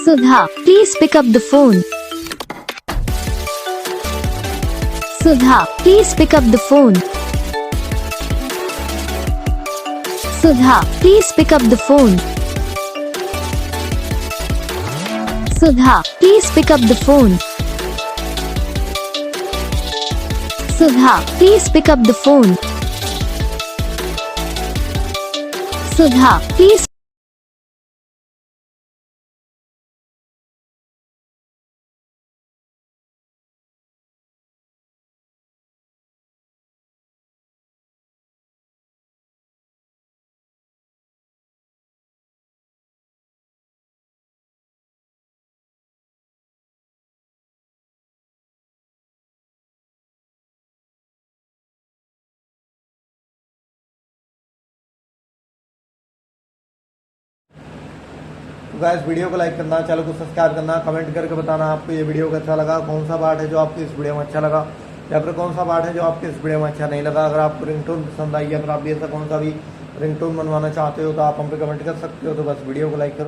Sudha, please pick up the phone. Sudha, please pick up the phone. Sudha, please pick up the phone. Sudha, please pick up the phone. Sudha, please pick up the phone. Sudha, please. Guys video को like करना, channel को subscribe करना, comment करके बताना आपको ये video कैसा लगा, कौन सा पार्ट है जो आपको इस वीडियो में अच्छा लगा या फिर कौन सा पार्ट है जो आपको इस वीडियो में अच्छा नहीं लगा। अगर आपको रिंगटोन पसंद आई या फिर आप भी ऐसा कौन सा भी रिंगटोन बनवाना चाहते हो तो आप हम पे कमेंट कर सकते हो। तो बस वीडियो को लाइक करो।